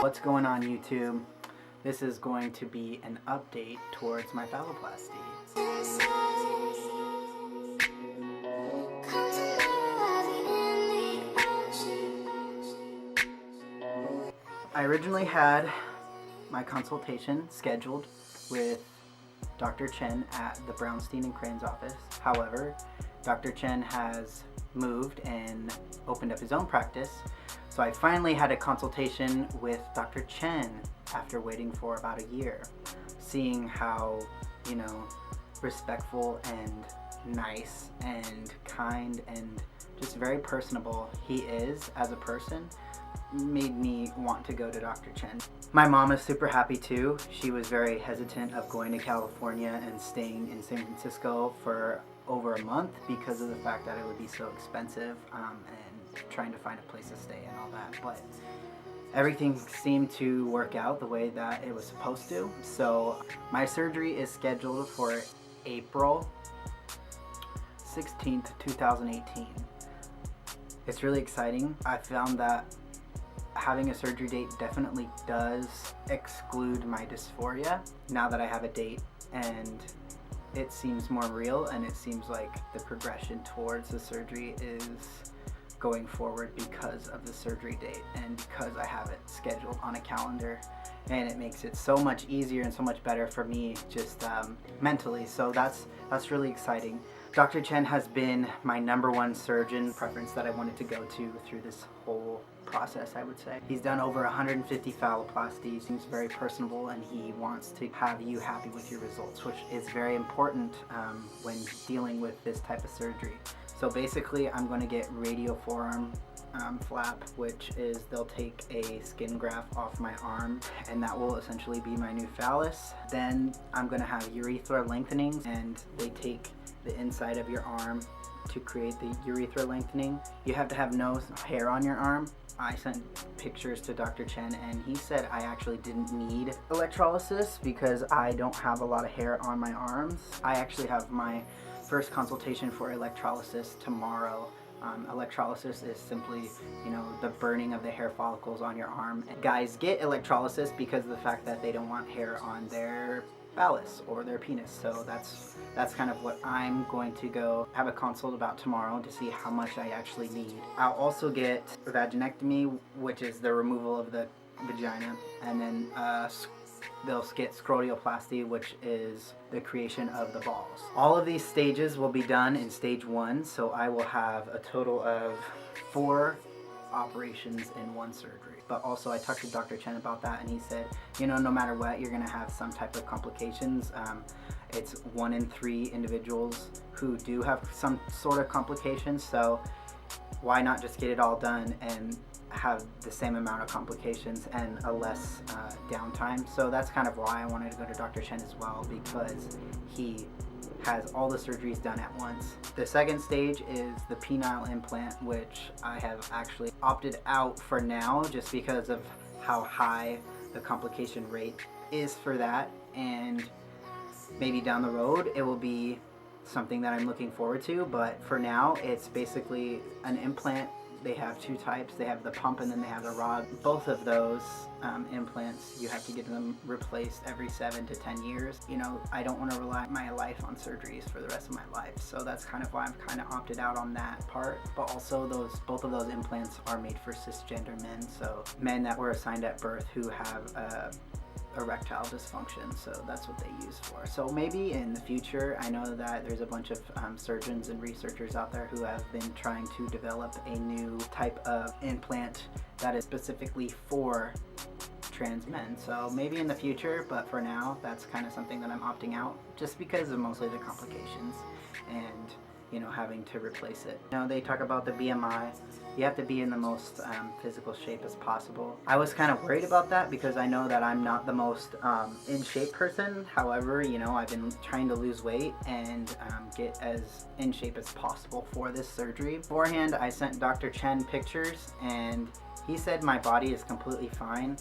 What's going on, YouTube? This is going to be an update towards my phalloplasty. I originally had my consultation scheduled with Dr. Chen at the Brownstein and Crane's office. However, Dr. Chen has moved and opened up his own practice. So I finally had a consultation with Dr. Chen after waiting for about a year, seeing how, respectful and nice and kind and just very personable he is as a person made me want to go to Dr. Chen. My mom is super happy too. She was very hesitant of going to California and staying in San Francisco for over a month because of the fact that it would be so expensive and trying to find a place to stay and all that. But everything seemed to work out the way that it was supposed to. So my surgery is scheduled for April 16th, 2018. It's really exciting. I found that having a surgery date definitely does exclude my dysphoria now that I have a date, and it seems more real, and it seems like the progression towards the surgery is going forward because of the surgery date and because I have it scheduled on a calendar, and it makes it so much easier and so much better for me just mentally. So that's really exciting. Dr. Chen has been my #1 surgeon preference that I wanted to go to through this whole process, I would say. He's done over 150 phalloplasties, seems very personable, and he wants to have you happy with your results, which is very important when dealing with this type of surgery. So basically, I'm going to get radial forearm flap, which is they'll take a skin graft off my arm, and that will essentially be my new phallus. Then I'm going to have urethra lengthening, and they take the inside of your arm to create the urethra lengthening. You have to have no hair on your arm. I sent pictures to Dr. Chen, and he said I actually didn't need electrolysis because I don't have a lot of hair on my arms. I actually have my first consultation for electrolysis tomorrow. Electrolysis is simply, the burning of the hair follicles on your arm. And guys get electrolysis because of the fact that they don't want hair on their phallus or their penis. So that's kind of what I'm going to go have a consult about tomorrow to see how much I actually need. I'll also get vaginectomy, which is the removal of the vagina, and then they'll get scroteoplasty, which is the creation of the balls. All of these stages will be done in stage 1, so I will have a total of 4 operations in one surgery. But also I talked to Dr. Chen about that, and he said, no matter what, you're gonna have some type of complications. It's 1 in 3 individuals who do have some sort of complications, so why not just get it all done and have the same amount of complications and a less downtime. So that's kind of why I wanted to go to Dr. Chen as well, because he has all the surgeries done at once. The second stage is the penile implant, which I have actually opted out for now just because of how high the complication rate is for that, and maybe down the road it will be something that I'm looking forward to, but for now it's basically an implant. They have 2 types. They have the pump and then they have the rod. Both of those implants, you have to get them replaced every 7 to 10 years. I don't want to rely my life on surgeries for the rest of my life. So that's kind of why I'm kind of opted out on that part. But also both of those implants are made for cisgender men. So men that were assigned at birth who have erectile dysfunction, so that's what they use for. So maybe in the future, I know that there's a bunch of surgeons and researchers out there who have been trying to develop a new type of implant that is specifically for trans men. So maybe in the future, but for now, that's kind of something that I'm opting out just because of mostly the complications and having to replace it. They talk about the BMI. You have to be in the most physical shape as possible. I was kind of worried about that because I know that I'm not the most in shape person. However, I've been trying to lose weight and get as in shape as possible for this surgery. Beforehand, I sent Dr. Chen pictures, and he said my body is completely fine.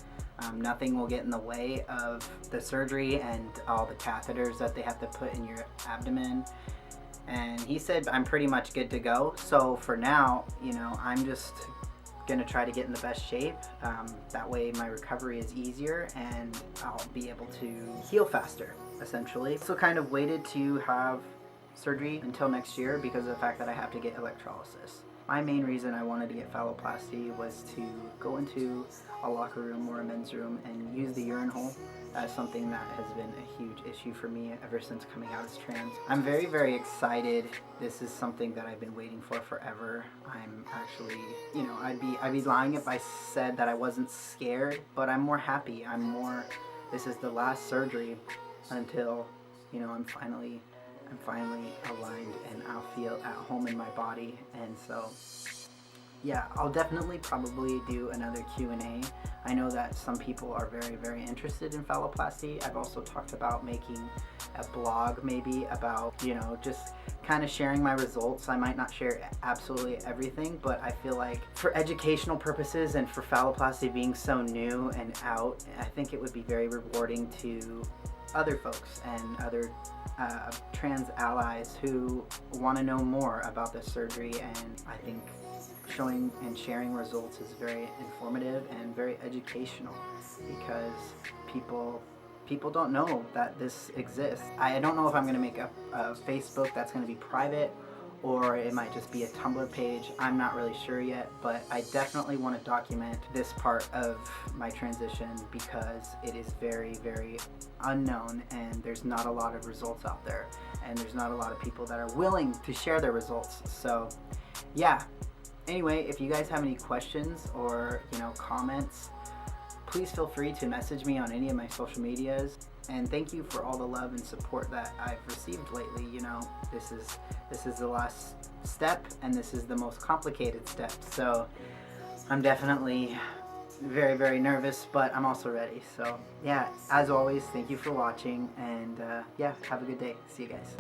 Nothing will get in the way of the surgery and all the catheters that they have to put in your abdomen. And he said I'm pretty much good to go. So for now, I'm just gonna try to get in the best shape. That way my recovery is easier and I'll be able to heal faster, essentially. So kind of waited to have surgery until next year because of the fact that I have to get electrolysis. My main reason I wanted to get phalloplasty was to go into a locker room or a men's room and use the urine hole as something that has been a huge issue for me ever since coming out as trans. I'm very, very excited. This is something that I've been waiting for forever. I'm actually, you know, I'd be lying if I said that I wasn't scared, but I'm more happy. This is the last surgery until, you know, I'm finally aligned and I'll feel at home in my body. And so yeah, I'll definitely probably do another Q&A. I know that some people are very, very interested in phalloplasty. I've also talked about making a blog maybe about, you know, just kind of sharing my results. I might not share absolutely everything, but I feel like for educational purposes and for phalloplasty being so new and out, I think it would be very rewarding to other folks and other trans allies who want to know more about this surgery. And I think showing and sharing results is very informative and very educational because people don't know that this exists. I don't know if I'm going to make a Facebook that's going to be private, or it might just be a Tumblr page. I'm not really sure yet, but I definitely want to document this part of my transition because it is very, very unknown and there's not a lot of results out there and there's not a lot of people that are willing to share their results. So yeah, anyway, if you guys have any questions or, you know, comments, please feel free to message me on any of my social medias. And thank you for all the love and support that I've received lately. You know, this is the last step and this is the most complicated step. So I'm definitely very, very nervous, but I'm also ready. So yeah, as always, thank you for watching, and yeah, have a good day. See you guys.